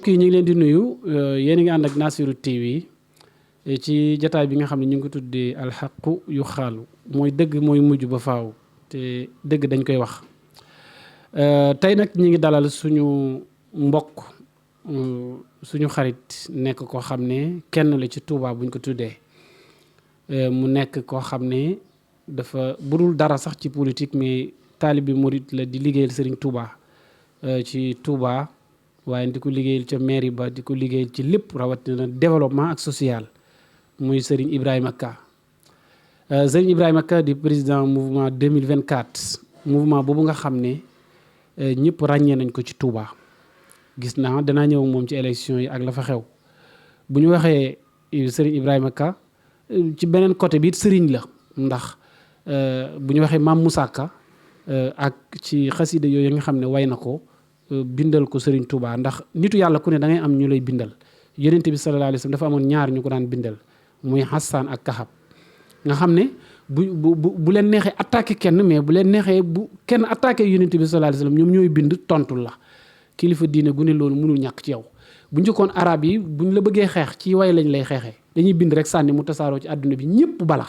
kii ñu ngi leen di nuyu yéen a ngi ànd ak Nassirou TV ci jataay bi nga xam ne ñu ngi ko tuddee alxaqu yu xaalu mooy dëgg mooy mujj ba faaw te dëgg dañ koy wax. tey nag ñi ngi dalal suñu mbokk suñu xarit nekk koo xam ne kenn la ci Touba buñ ko tuddee mu nekk koo xam ne dafa budul dara sax ci politique mais taalibi murit la di liggéeyal Serigne Touba ci Touba waaye di ko liggéeyal ca mairie ba di ko liggéeyal ci lépp rawatina développement ak social muy Serigne Ibrahima Ka. Serigne Ibrahima Ka di président mouvement 2024 mouvement boobu nga xam ne ñëpp ràññee nañ ko ci Touba. gis naa danaa ñëw moom ci élection yi ak la fa xew bu ñu waxee Serigne Ibrahima Ka ci beneen côté bi it Serigne la ndax bu ñu waxee Mame Moussa Ka ak ci xasida yooyu nga xam ne way na ko bindal ko Serigne Touba ndax nitu yàlla ku ne da ngay am ñu lay bindal Yonent bi sallallahu alayhi wasallam dafa amoon ñaar ñu ko daan bindal muy Hassan ak Kahab nga xam ne bu leen neexee attaqué kenn mais bu leen neexee bu kenn attaqué Yonent bi sallallahu alayhi wasallam ñoom ñooy bind tontul la kilifa diine gu ne loolu mënul ñàkk ci yow. bu njëkkoon arab yi buñ la bëggee xeex ci way lañ lay xeexee dañuy bind rek sànni mu tasaaroo ci àdduna bi ñëpp bala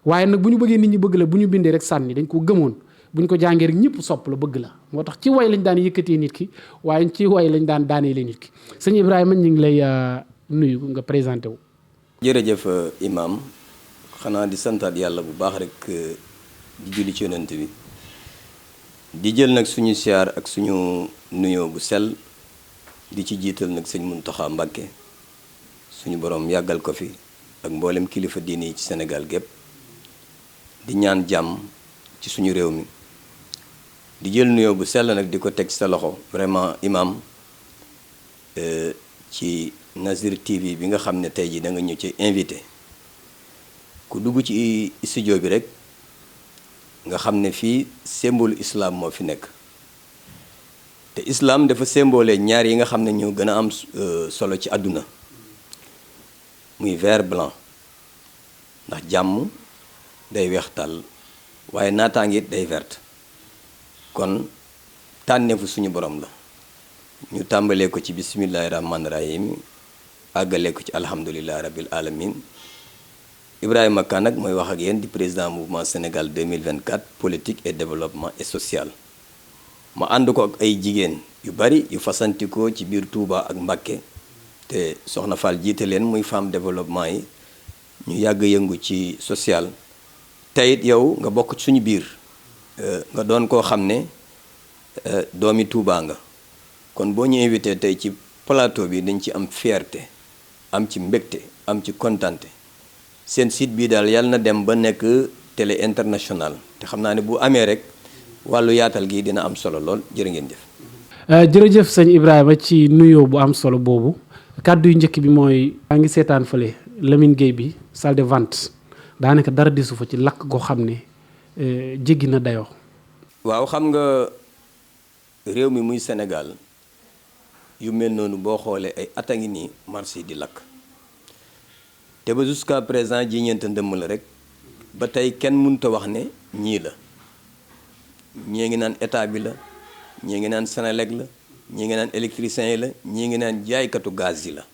waaye nag bu ñu bëggee nit ñi bëgg la bu ñu bindee rek sànni dañ ko gëmoon buñ ko jàngee rek ñëpp sopp la bëgg la moo tax ci way lañ daan yëkkatee nit ki waaye ci way lañ daan daaneele nit ki sëñ Ibrahima ñu ngi lay nuyu nga présenté wu. jërëjëf imam xanaa di santaat yàlla bu baax rek di julli ci yonent bi di jël nag suñu siyaar ak suñu nuyoo bu sell di ci jiital nag sëñ Muntaxa Mbàkke suñu borom yàggal ko fi ak mboolem kilifa diine yi ci Sénégal gépp di ñaan jàmm ci suñu réew mi di jël nuyoo bu sell nag di ko teg sa loxo vraiment imam ci Nassirou TV bi nga xam ne tey ji da nga ñu ci invité ku dugg ci studio bi rek nga xam ne fii symbole islam moo fi nekk te islam dafa symbole ñaar yi nga xam ne ñoo gën a am solo ci àdduna muy vert blanc ndax jàmm day weex tàll waaye naataange it day vert kon tànneefu suñu borom la ñu tàmbalee ko ci bismillahi rahmaani rahim àggalee ko ci alhamdulillahi rabbil alamin Ibrahima Ka nag mooy wax ak yéen di président mouvement Sénégal 2024 politique et développement et social ma ànd ko ak ay jigéen yu bari yu fasantikoo ci biir Touba ak Mbacké te soxna Fall jiite leen muy femme développement yi ñu yàgg yëngu ci social teyit yow nga bokk suñu biir nga doon koo xam ne doomi Touba nga kon boo ñu invité tey ci plateau bi dañ ci am fierté am ci mbégte am ci kontante seen site bii daal yàlla na dem ba nekk télé international te xam naa ne bu amee rek wàllu yaatal gi dina am solo lool jërë ngeen jëf. jërëjëf sëñ Ibrahima ci nuyoo bu am solo boobu kàddu yu njëkk bi mooy. maa ngi seetaan fële Lamine Gueye bi salle de vente daanaka dara desu fa ci lakk goo xam ne jéggi na dayoo. waaw xam nga réew mi muy Sénégal yu mel noonu boo xoolee ay at a ngi nii marché di lakk. te ba jusqu'à présent ji ñeent ndëmm la rek ba tey kenn mënut a wax ne ñii la ñii ngi naan état bi la ñii ngi naan Senelec la ñii ngi naan électricien yi la ñii ngi naan jaaykatu gaz yi la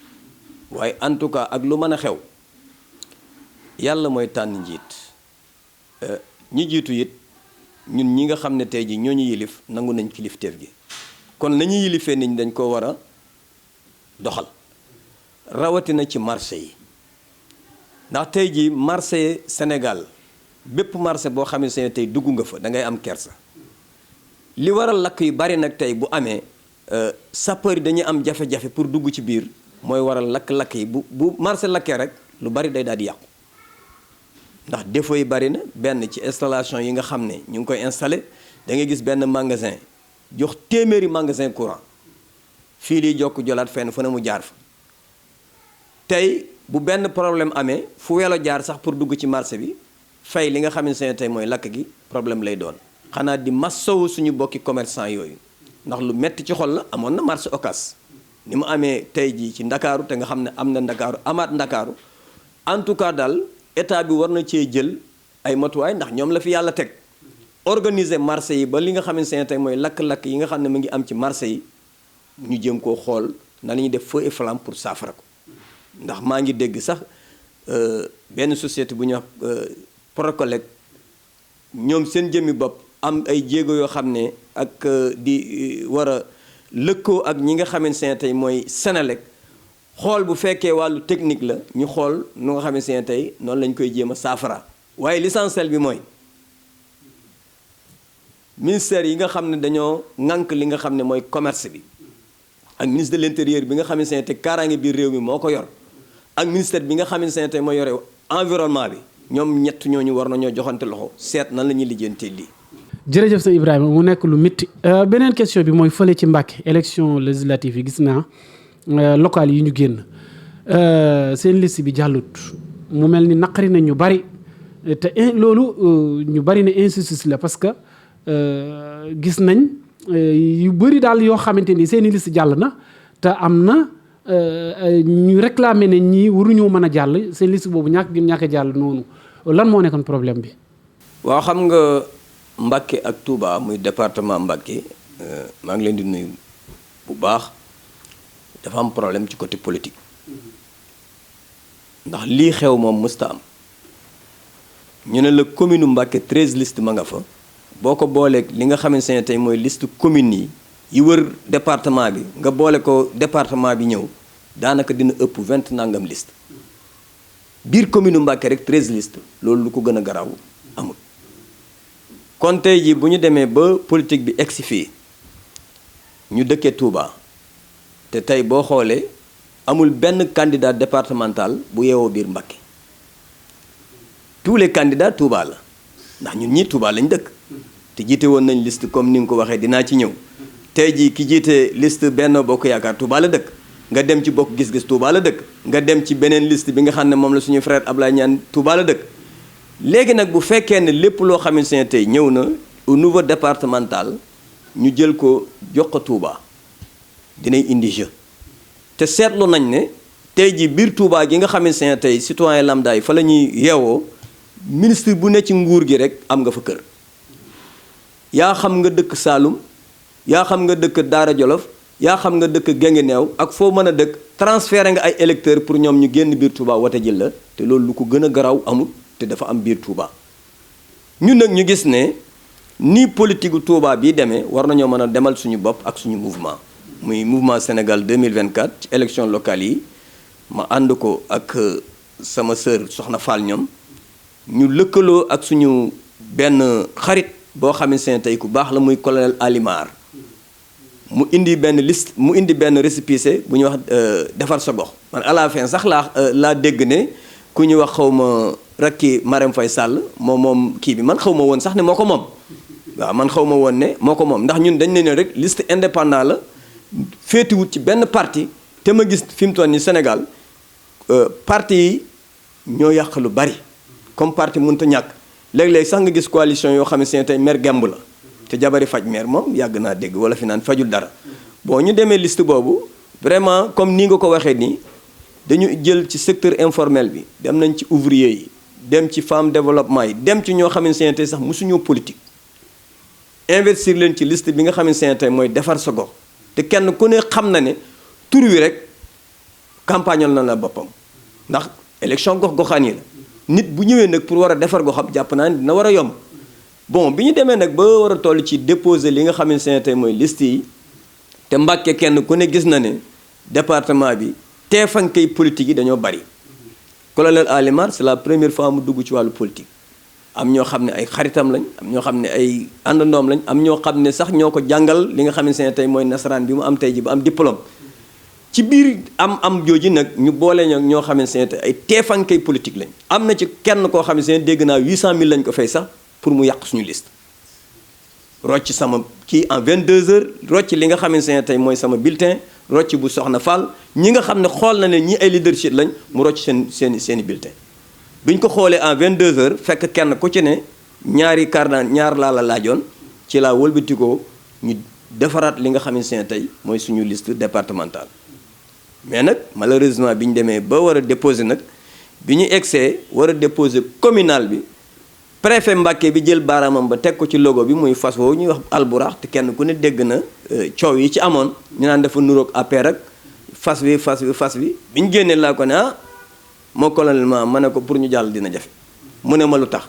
waaye en tout cas ak lu mën a xew yàlla mooy tànn njiit ñi jiitu it ñun ñi nga xam ne tey ji ñoo ñu yilif nangu nañ kilifteef gi kon la ñuy yilifee nit ñi dañ ko war a doxal rawatina ci marché yi. ndax tey jii marché Sénégal bépp marché boo xam ne tey dugg nga fa da ngay am kersa li waral lakk yu bari nag tey bu amee sapeur yi dañuy am jafe-jafe pour dugg ci biir mooy waral lakk-lakk yi bu marché lakkee rek lu bari day daal di yàqu ndax défaut yi bari na benn ci installation yi nga xam ne ñu ngi koy installé da ngay gis benn magasin jox téeméeri magasin courant fii liy jokk jolaat fenn fu ne mu jaar fa tey. bu benn problème amee fu welo jaar sax pour dugg ci marché bi fay li nga xamante ne tey mooy lakk gi problème lay doon xanaa di massawu suñu bokki commerçant yooyu ndax lu metti ci xol la amoon na marché Ocass ni mu amee tey jii ci ndakaaru te nga xam ne am na ndakaaru amaat ndakaaru en tout cas daal état bi war na cee jël ay matuwaay ndax ñoom la fi yàlla teg organiser marché yi ba li nga xamante ne tey mooy lakk-lakk yi nga xam ne mu ngi am ci marché yi ñu jëm koo xool na la ñuy def feu et flamme pour saafara ko ndax maa ngi dégg sax benn société bu ñuy wax Procolec ñoom seen jëmmi bopp am ay jéego yoo xam ne ak di war a lëkkoo ak ñi nga xamante ne tey mooy Senelec xool bu fekkee wàllu technique la ñu xool nu nga xamante ne tey noonu lañ koy jéem a saafara waaye l'essentiel bi mooy ministère yi nga xam ne dañoo ŋànk li nga xam ne mooy commerce bi ak ministre de l'intérieur bi nga xamante ne tey kaaraange biir réew mi moo ko yor ak ministère bi nga xamante ne tey mooy yore environnement bi ñoom ñett ñooñu war nañoo joxante loxo seet nan la ñuy lijjantee lii. jërëjëf sëñ Ibrahima mu nekk lu métti beneen question bi mooy fële ci Mbàkke élection législative yi gis naa locales yi ñu génn seen liste bi jàllut mu mel ni naqari na ñu bari te loolu ñu bari ne injustice la parce que gis nañ yu bëri daal yoo xamante ni seen i liste jàll na te am na ñu réclamer ne ñii waruñoo mën a jàll seen liste boobu ñàkk a jàll noonu lan moo nekkoon problème bi. waaw xam nga Mbacké ak Touba muy département Mbacké maa ngi leen di nuyu bu baax dafa am problème ci côté politique ndax lii xew moom mësta am ñu ne la commune Mbacké 13 liste ma nga fa boo ko booleeg li nga xamante ne tey mooy liste commune yi wër département bi nga boole ko département bi ñëw daanaka dina ëpp 20 nangam liste biir commune Mbacké rek 13 liste loolu lu ko gën a garaaw amul. kon tey jii bu ñu demee ba politique bi egsi fii ñu dëkkee Touba te tey boo xoolee amul benn candidat départemental bu yeewoo biir Mbacké tous les candidats Touba la ndax ñun ñii Touba lañ dëkk te jiite woon nañ liste comme ni nga ko waxee dinaa ci ñëw tey jii ki jiite liste Benno Bokk Yaakaar Touba la dëkk nga dem ci Bokk Gis Gis Touba la dëkk nga dem ci beneen liste bi nga xam ne moom la suñu frère Ablaye Niane Touba la dëkk léegi nag bu fekkee ne lépp loo xamante ne tey ñëw na au niveau départemental ñu jël ko jox ko Touba dinañ indi jeu te seetlu nañ ne tey ji biir Touba gi nga xamante ne tey citoyen lambda yi fa la ñuy yeewoo ministre bu ne ci nguur gi rek am nga fa kër yaa xam nga dëkk Saalum yaa xam nga dëkk Daara Jolof yaa xam nga dëkk Guinguinéo ak foo mën a dëkk transféré nga ay électeurs pour ñoom ñu génn biir Touba wote jël la te loolu lu ko gën a garaaw amul te dafa am biir Touba ñun nag ñu gis ne nii politique gu Touba bii demee war nañoo mën a demal suñu bopp ak suñu mouvement muy mouvement Sénégal 2024 ci élection locale yi ma ànd ko ak sama sœur Soxna Fall ñoom ñu lëkkaloo ak suñu benn xarit boo xamante ne tey ku baax la muy colonel Alimar mu indi benn liste mu indi benn récépissé bu ñuy wax defar sa gox man à la fin sax laa dégg ne ku ñu wax xaw ma rakki Marème Faye Sall moom kii bi man xaw ma woon sax ne moo ko moom waaw man xaw ma woon ne moo ko moom ndax ñun dañ ne rek liste indépendant la féetiwut ci benn parti te ma gis fi mu toll nii Sénégal parti yi ñoo yàq lu bari comme parti mënut a ñàkk léeg-léeg sax nga gis coalition yoo xam ne tey maire gemb la te jabari faj maire moom yàgg naa dégg wala fi naan fajul dara bon ñu demee liste boobu vraiment comme nii nga ko waxee nii dañu jël ci secteur informel bi dem nañ ci ouvrier yi dem ci femme développement yi dem ci ñoo xamante ne tey sax mosuñoo politique investir leen ci liste bi nga xamante ne tey mooy defar sa gox te kenn ku ne xam na ne tur wi rek campagnal na la boppam ndax élection gox-goxaan yi la nit bu ñëwee nag pour war a defar goxam jàpp naa ne dina war a yomb bon bi ñu demee nag ba war a toll ci déposer li nga xamante ne tey mooy liste yi te Mbàkke kenn ku ne gis na ne département bi teefankay politique yi dañoo bari colonel Alimar c'est la première fois mu dugg ci wàllu politique am ñoo xam ne ay xaritam lañ am ñoo xam ne ay àndandoom lañ am ñoo xam ne sax ñoo ko jàngal li nga xamante ne tey mooy nasaraan bi mu am tey ji ba am diplôme ci biir am jooji nag ñu boole ñoo xamante ne tey ay teefankay politique lañ am na ci kenn koo xamante ne dégg naa 800000 lañ ko fay sax pour mu yàq suñu liste rocc sama kii en 22 heures rocc li nga xamante ne tey mooy sama bulletin rocc bu Soxna Fall ñi nga xam ne xool na ne ñi ay leadership lañ mu rocc seeni bulletin bi ñu ko xoolee en 22 heures fekk kenn ku ci ne ñaari carte ñaar laa la laajoon ci laa wëlbatikoo ñu defaraat li nga xamante ne tey mooy suñu liste départementale mais nag malheureusement bi ñu demee ba war a déposer nag bi ñu egsee war a déposer communal bi préfet Mbàkke bi jël baaraamam ba teg ko ci logo bi muy fas woowu ñuy wax alburax te kenn ku ne dégg na coow yi ci amoon ñu naan dafa nuroog APR ak fas wi bi ñu génnee laa ko ne moo colonel ma ne ko pour ñu jàll dina jafe mu ne ma lu tax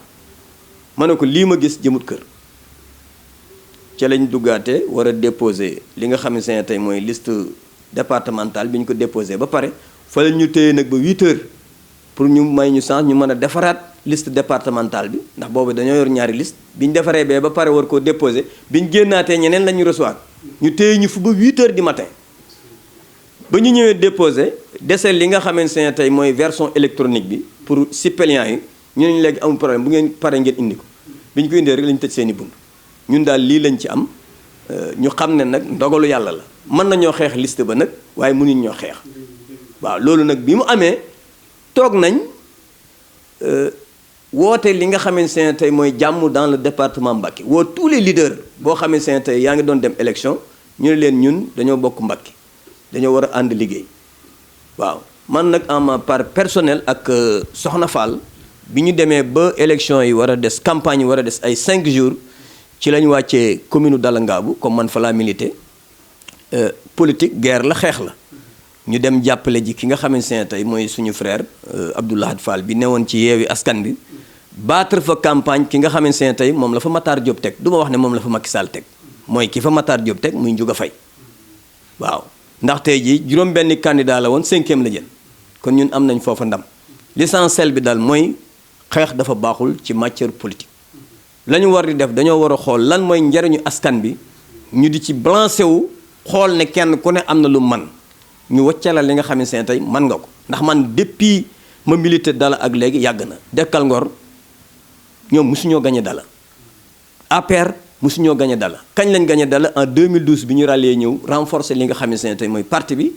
ma ne ko lii ma gis jëmut kër ca lañ duggaate war a déposer li nga xam ne tey mooy liste départementale bi ñu ko déposé ba pare fa la ñu téye nag ba 8 heures pour ñu may ñu chance ñu mën a defaraat liste départementale bi ndax boobu dañoo yor ñaari liste bi ñu defaree bee ba pare war koo déposé bi ñu génnaatee ñeneen la ñu recevoir ñu téye ñu fu ba 8 heures du matin ba ñu ñëwee déposé dese li nga xamante ne tey mooy version électronique bi pour suppléants yi ñu ne ñu léegi amul problème bu ngeen paree ngeen indi ko bi ñu ko indee rek la ñu tëj seen i bunt ñun daal lii lañ ci am ñu xam ne nag ndogalu yàlla la mën nañoo xeex liste ba nag waaye mënuñ ñoo xeex waaw loolu nag bi mu amee toog nañ woote li nga xamante ne tey mooy jàmm dans le département Mbacké woo tous les leaders boo xamante ne tey yaa ngi doon dem élection ñu ne leen ñun dañoo bokk Mbacké dañoo war a ànd liggéey waaw man nag en ma part personnelle ak Soxna Fall bi ñu demee ba élection yi war a des campagne yi war a des ay 5 jours ci la ñu wàccee commune Dalangaabu comme man fa laa milité politique guerre la xeex la ñu dem jàppale ji ki nga xamante ne tey mooy suñu frère Abdou Lahad Fall bi newoon ci Yewwi Askan Wi battre fa campagne ki nga xamante ne tey moom la fa Matar Diop teg du ma wax ne moom la fa Macky Sall teg mooy ki fa Matar Diop teg muy Ndiouga Faye waaw ndax tey jii juróom-benni candidat la woon 5e la jël kon ñun am nañ foofa ndam l'essentiel bi daal mooy xeex dafa baaxul ci matière politique la ñu war di def dañoo war a xool lan mooy njariñu askan bi ñu di ci balancé wu xool ne kenn ku ne am na lu man ñu wàccala li nga xamante ne tey man nga ko ndax man depuis ma milité dala ak léegi yàgg na Dekkal Ngor ñoom mosuñoo gañe dala APR mosuñoo gañe dala kañ lañ gañe dala en 2012 bi ñu ràllee ñëw renforcer li nga xamante ne tey mooy parti bi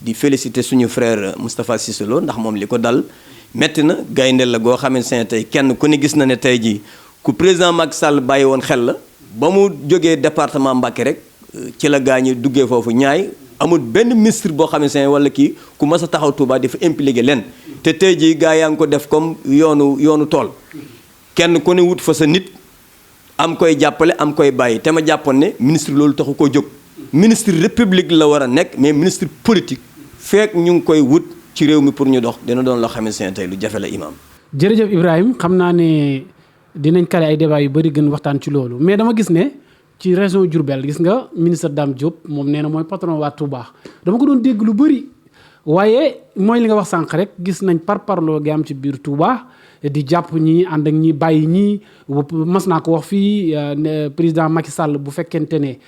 di féliciter suñu frère Moustapha Cissé Lo ndax moom li ko dal metti na gaynde la goo xamante ne tey kenn ku ne gis na ne tey jii ku président Macky Sall bàyyi woon xel la ba mu jógee département Mbacké rek ci la gaañi duggee foofu ñaay amul benn ministre boo xamante ne wala kii ku mas a taxaw Touba dafa impliqué leen te tey jii gaa yaa ngi ko def comme yoonu tool kenn ku ne wut fa sa nit am koy jàppale am koy bàyyi te ma jàppoon ne ministre loolu taxu koo jóg ministre république la war a nekk mais ministre politique fekk ñu ngi koy wut ci réew mi pour ñu dox dina doon loo xamante ne tey lu jafe la imaam. jërëjëf Ibrahima xam naa ne dinañ kale ay débat yu bëri gën waxtaan ci loolu mais dama gis ne ci région Diourbel gis nga ministre Dame Diop moom nee na mooy patron waa Touba dama ko doon dégg lu bëri waaye mooy li nga wax sànq rek gis nañ parparloo gi am ci biir Touba di jàpp ñi ànd ak ñi bàyyi ñi mas naa ko wax fii président Macky Sall bu fekkente ne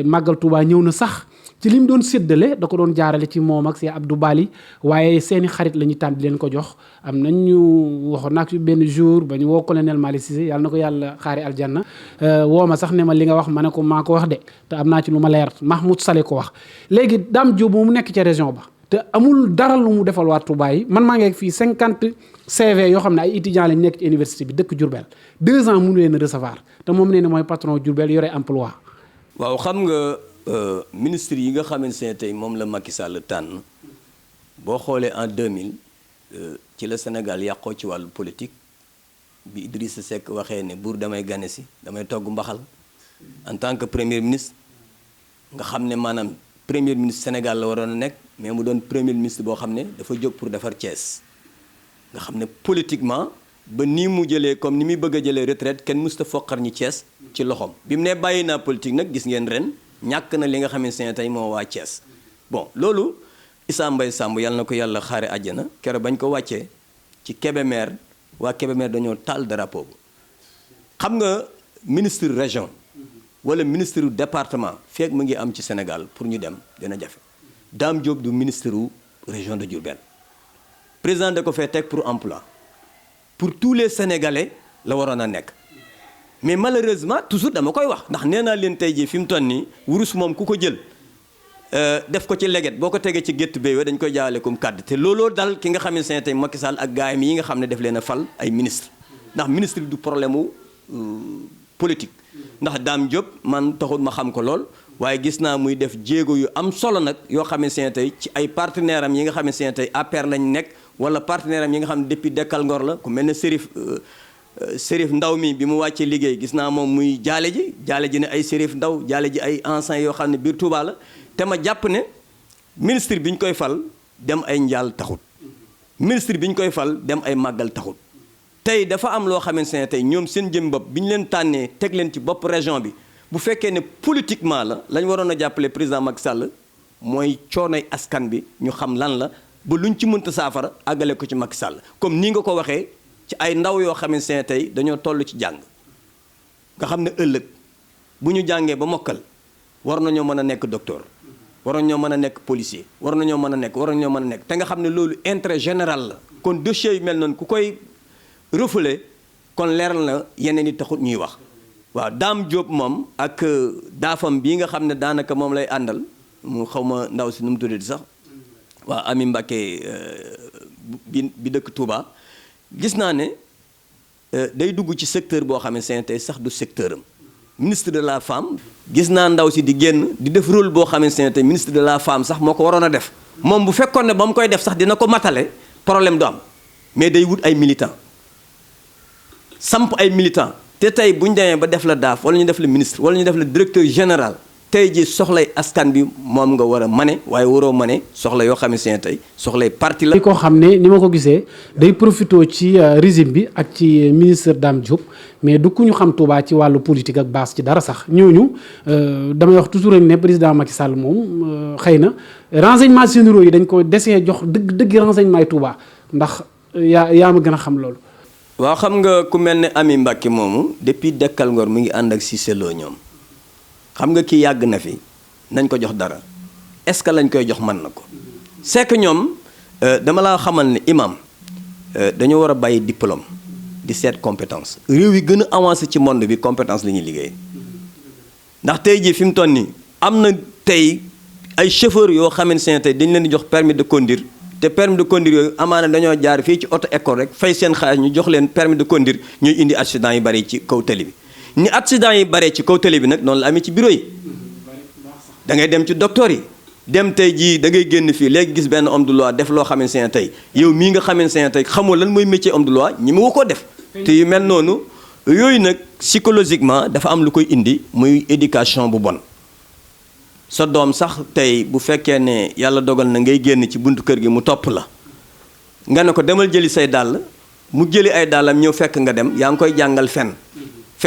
màggal Touba ñëw na sax ci li mu doon séddale da ko doon jaarale ci moom ak si Abdou Bali waaye seeni xarit la ñuy tànn di leen ko jox am nañ ñu waxoon naa ci benn jour ba ñu woo colonel Malick Cissé yàlla na ko yàlla xaari aljanna woo ma sax ne ma li nga wax ma ne ko maa ko wax de te am naa ci lu ma leer Mahmoud Saleh ko wax léegi Dame Diop mu nekk ca région ba te amul dara lu mu defal waa Touba yi man maa ngi fii 50 CV yoo xam ne ay étudiants lañ nekk ci université bi dëkk Diourbel 2 ans mënu leen a recevoir te moom nee na mooy patron Diourbel yore emploi. waaw xam nga ministre yi nga xamante ne tey moom la Macky Sall tànn boo xoolee en 2000 ci la Sénégal yàqoo ci wàllu politique bi Idrissa Seck waxee ne buur damay gane si damay togg mbaxal en tant que premier ministre nga xam ne maanaam premier ministre Sénégal la waroon a nekk mais mu doon premier ministre boo xam ne dafa jóg pour defar Thiès nga xam ne politiquement ba nii mu jëlee comme ni muy bëgg a jëlee retraite kenn musta foqar ñi Thiès ci loxoom bi mu ne bàyyi naa politique nag gis ngeen ren ñàkk na li nga xamante ne tey moo waa Thiès bon loolu Issa Mbaye Samb yàlla na ko yàlla xaare àjjana keroog bañ ko wàccee ci Kébémer waa Kébémer dañoo taal drapeau bu xam nga ministre région wala ministre département fekk mu ngi am ci Sénégal pour ñu dem dina jafe Dame Diop du ministre région de Diourbel président da ko fee teg pour emploi pour tous les Sénégalais la waroon a nekk mais malheureusement toujours dama koy wax ndax nee naa leen tey jii fi mu toll nii wurus moom ku ko jël def ko ci leget boo ko tegee ci gétt béy dañ koy jaawale comme kàdd te looloo dal ki nga xam ne tey Macky Sall ak gaayam yi nga xam ne def leen a fal ay ministre ndax ministre du problème mu politique ndax Dame Diop man taxul ma xam ko lool waaye gis naa muy def jéego yu am solo nag yoo xam ne tey ci ay partenaire am yi nga xam ne tey APR lañ nekk wala partenaire am yi nga xam ne depuis Dekkal Ngor la ku mel ne Serif Ndaw mi bi mu wàccee liggéey gis naa moom muy jaale ji ne ay Serif Ndaw jaale ji ay anciens yoo xam ne biir Touba la te ma jàpp ne ministre bi ñu koy fal dem ay njaal taxut ministre bi ñu koy fal dem ay màggal taxut tey dafa am loo xamante ne tey ñoom seen jëm bopp bi ñu leen tànnee teg leen ci bopp région bi bu fekkee ne politiquement la lañ waroon a jàppale président Macky Sall mooy coonoy askan bi ñu xam lan la ba luñ ci mënta saafara àggale ko ci Macky Sall comme nii nga ko waxee ci ay ndaw yoo xamante ne tey dañoo toll ci jàng nga xam ne ëllëg bu ñu jàngee ba mokkal war nañoo mën a nekk docteur war nañoo mën a nekk policier war nañoo mën a nekk te nga xam ne loolu intérêt général la kon dossier yu mel noonu ku koy refoulé kon leeral na yeneen yi taxut ñuy wax waaw Dame Diop moom ak daafam bii nga xam ne daanaka moom lay àndal mu xaw ma ndaw si nu mu tuddati sax waaw Ami Mbacké bi dëkk Touba gis naa ne day dugg ci secteur boo xam ne tey sax du secteur am ministre de la femme gis naa ndaw si di génn di def rôle boo xamante ne tey ministre de la femme sax moo ko waroon a def moom bu fekkoon ne ba mu koy def sax dina ko matale problème du am mais day wut ay militant samp ay militant te tey bu ñu demee ba def la daaf wala ñu def la ministre wala ñu def la directeur général tey ji soxlay askan bi moom nga war a mane waaye waroo mane soxla yoo xamante ne tey soxlay parti la. koo xam ne ni ma ko gisee day profité ci régime bi ak ci ministre Dame Diop mais du ku ñu xam Touba ci wàllu politique ak base ci dara sax ñooñu damay wax toujours rek ne président Macky Sall moom xëy na renseignements généraux yi dañ ko desee jox dëgg renseignement yi Touba ndax yaa ma gën a xam loolu. waaw xam nga ku mel ne Ami Mbacké moomu depuis Dekkal Ngor mi ngi ànd ak Cissé Lo ñoom. xam nga kii yàgg na fi nañ ko jox dara est-ce que lañ koy jox mën na ko c'est que ñoom dama laa xamal ne imam dañoo war a bàyyi diplôme di seet compétence réew yi gën a avancé ci monde bi compétence la ñuy liggéey ndax tey jii fi mu toll nii am na tey ay chauffeurs yoo xamante ne tey dañ leen di jox permis de conduire te permis de conduire yooyu amaana dañoo jaar fii ci auto école rek fay seen xaalis ñu jox leen permis de conduire ñuy indi accident yu bari ci kaw tali bi. ni accident yi bare ci kaw télé bi nag noonu la amee ci bureau yi da ngay dem ci docteur yi dem tey jii da ngay génn fii léegi gis benn homme de loi def loo xamante ne tey yow mii nga xamante ne tey xamoo lan mooy métier homme de loi ñi mu ko def te yu mel noonu yooyu nag psychologiquement dafa am lu koy indi muy éducation bu bon sa doom sax tey bu fekkee ne yàlla dogal na ngay génn ci buntu kër gi mu topp la nga ne ko demal jëli say dàll mu jëli ay dàllam ñëw fekk nga dem yaa ngi koy jàngal fen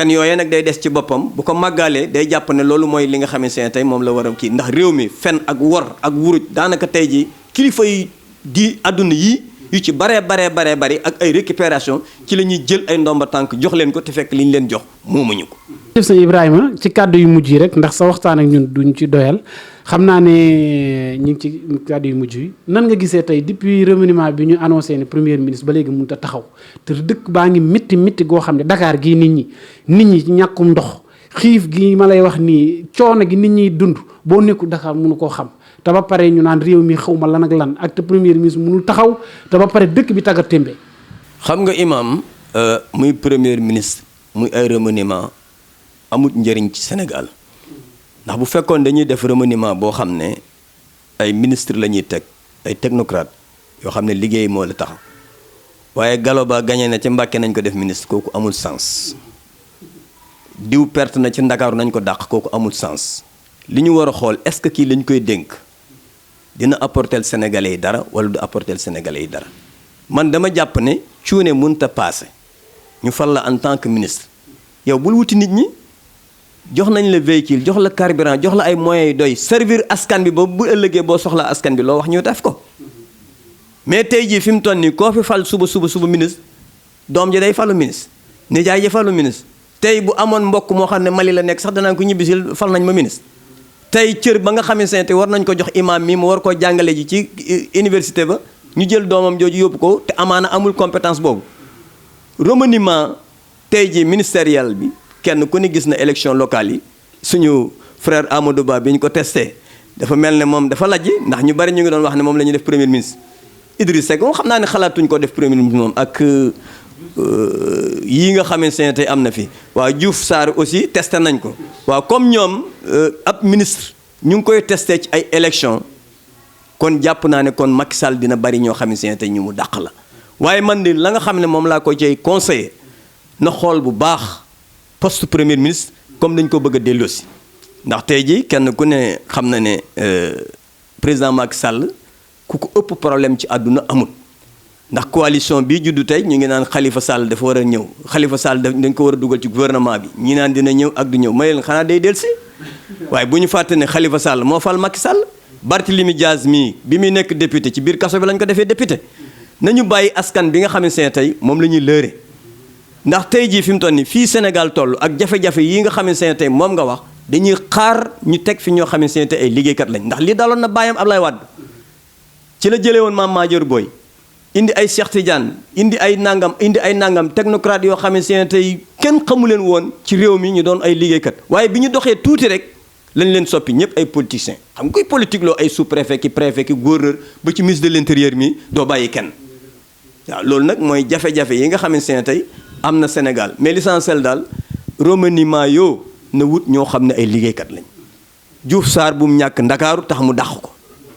yooyee nag day des ci boppam bu ko màggaalee day jàpp ne loolu mooy li nga xamante ne tey moom la war a kii ndax réew mi fen ak wor ak wuruj daanaka tey ji kilifa yi di àdduna yi yu ci bari ak ay récupération ci la ñuy jël ay ndomba tànk jox leen ko te fekk li ñu leen jox moomuñu ko. jëf sëñ Ibrahima ci kàddu yu mujj yi rek ndax sa waxtaan ak ñun duñ ci doyal xam naa ne ñu ngi ci kàddu yu mujj yi nan nga gisee tey depuis remaniement bi ñu annoncé ne premier ministre ba léegi mënut a taxaw te dëkk baa ngi métti goo xam ne Dakar gii nit ñi ñàkkum ndox xiif gi ma lay wax nii coono gi nit ñiy dund boo nekkul Dakar mënu koo xam te ba pare ñu naan réew mi xaw ma lan ak lan ak te premier ministre mënul taxaw te ba pare dëkk bi tagga témbe. xam nga imam muy premier ministre muy ay remaniement amut njëriñ ci Sénégal ndax bu fekkoon dañuy def remaniement boo xam ne ay ministre la ñuy teg ay technocrate yoo xam ne liggéey moo la tax waaye Gallo Ba gagné na ci Mbàkke nañ ko def ministre kooku amul sens diw perte na ci Ndakaaru nañ ko dàq kooku amul sens li ñu war a xool est-ce que kii lañ koy dénk dina apporter Sénégalais yi dara wala du apporter Sénégalais yi dara man dama jàpp ne cuune mënut a paase ñu fal la en tant que ministre yow bul wuti nit ñi jox nañ la véhicule jox la carburant jox la ay moyens yu doy servir askan bi ba bu ëllëgee boo soxlaa askan bi loo wax ñu def ko mais tey jii fi mu toll nii koo fi fal suba ministre doom ji day falu ministre nijaay ji falu ministre tey bu amoon mbokk moo xam ne Mali la nekk sax danaa ko ñibbisil fal nañ ma ministre tey cër ba nga xamante ne te war nañ ko jox imam mi mu war koo jàngale ji ci université ba ñu jël doomam jooju yóbbu ko te amaana amul compétence boobu remaniement tey jii ministériel bi kenn ku ne gis na élection locale yi suñu frère Amadou Ba bi ñu ko testé dafa mel ne moom dafa lajj ndax ñu bari ñu ngi doon wax ne moom la ñuy def premier ministre Idriss Seck moom xam naa ne xalaatuñ ko def premier ministre moom ak yii nga xamante ne tey am na fi waaw Diouf Sarr aussi testé nañ ko waaw comme ñoom ab ministre ñu ngi koy testé ci ay élection kon jàpp naa ne kon Macky Sall dina bari ñoo xamante ne tey ñu mu dàq la waaye man de la nga xam ne moom laa ko cay conseillé na xool bu baax poste premier ministre comme dañ ko bëgg a delloosi ndax tey jii kenn ku ne xam na ne président Macky Sall ku ko ëpp problème ci àdduna amul. ndax coalition bii juddu tey ñu ngi naan Khalifa Sall dafa war a ñëw Khalifa Sall dañ ko war a dugal ci gouvernement bi ñi naan dina ñëw ak du ñëw may leen xanaa day dellusi waaye bu ñu fàtte ne Khalifa Sall moo fal Macky Sall. Barthélémy Dias mii bi muy nekk député ci biir kaso bi lañ ko defee député nañu bàyyi askan bi nga xamante ne tey moom la ñuy lëre ndax tey jii fi mu toll nii fii Sénégal toll ak jafe-jafe yi nga xamante ne tey moom nga wax dañuy xaar ñu teg fi ñoo xamante ne tey ay liggéeykat lañ ndax li daloon na bàyyam Ablaye Wade ci la jëlee woon Mame Madior Boye indi ay Cheikh Tidiane indi ay nangam technocrate yoo xamante ne tey kenn xamu leen woon ci réew mi ñu doon ay liggéeykat waaye bi ñu doxee tuuti rek lañ leen soppi ñëpp ay politiciens xam nga koy politique loo ay sous-préfet ki préfet ki gouverneur ba ci ministre de l'intérieur mi doo bàyyi kenn waaw loolu nag mooy jafe-jafe yi nga xamante ne tey am na Sénégal mais l'essentiel daal remaniement yoo na wut ñoo xam ne ay liggéeykat lañ Diouf Sarr bu mu ñàkk Ndakaaru tax mu dàq ko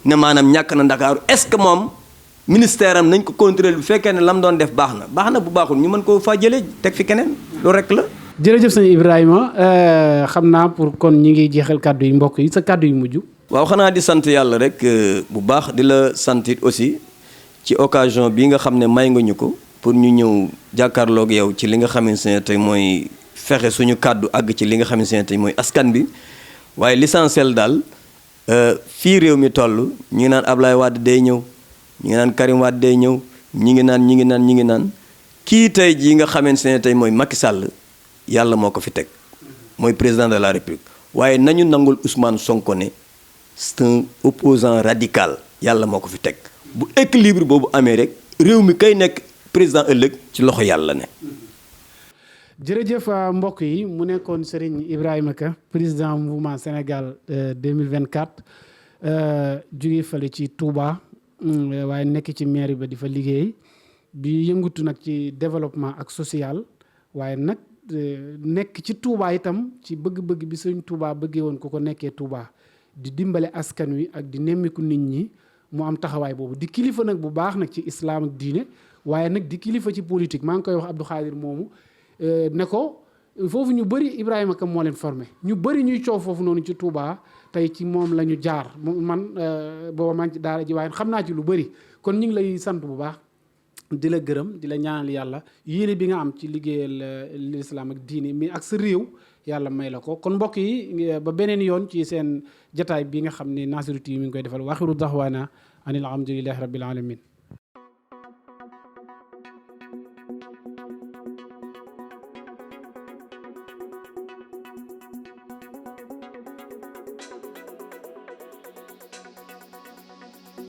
ne maanaam ñàkk na Ndakaaru est-ce que moom ministère am nañ ko contrôler bu fekkee ne lam doon def baax na bu baaxul ñu mën koo faa jëlee teg fi keneen loolu rek la. jërëjëf sëñ Ibrahima xam naa pour kon ñi ngi jeexal kàddu yi mbokk yi sa kàddu yu mujj. waaw xanaa di sant yàlla rek bu baax di la sant it aussi ci occasion bi nga xam ne may nga ñu ko pour ñu ñëw jàkkaarloog yow ci li nga xamante ne tey mooy fexe suñu kàddu àgg ci li nga xamante ne tey mooy askan bi waaye l'essentiel daal fii réew mi toll ñi ngi naan Ablaye Wade day ñëw ñi ngi naan Karim Wade day ñëw ñi ngi naan kii tey jii nga xamante ne tey mooy Macky Sall yàlla moo ko fi teg mooy président de la République waaye nañu nangul Ousmane Sonko ne c'est un opposant radical yàlla moo ko fi teg bu équilibre boobu amee rek réew mi kay nekk président ëllëg ci loxo yàlla ne. jërëjëf mbokk yi mu nekkoon Serigne Ibrahima Ka président mouvement Sénégal 2024 jóge fale ci Touba waaye nekk ci mairie ba di fa liggéey di yëngatu nag ci développement ak social waaye nag nekk ci Touba itam ci bëgg-bëgg bi Sëñ Touba bëggee woon ku ko nekkee Touba di dimbale askan wi ak di nemmiku nit ñi mu am taxawaay boobu di kilifa nag bu baax nag ci islam ak diine waaye nag di kilifa ci politique maa ngi koy wax Abdou Khadir moomu ne ko foofu ñu bëri Ibrahima Ka moo leen formé ñu bëri ñuy coow foofu noonu ci Touba tey ci moom la ñu jaar man booba maa ngi ci daara ji waaye xam naa ci lu bëri kon ñu ngi lay sant bu baax di la gërëm di la ñaanal yàlla yéene bi nga am ci liggéeyal l'islam ak diine mi ak sa réew yàlla may la ko kon mbokk yi ba beneen yoon ci seen jataay bi nga xam ne Nassirou TV mi ngi koy defal waxiru daxwaana anil hamdulillahi rabbil alamin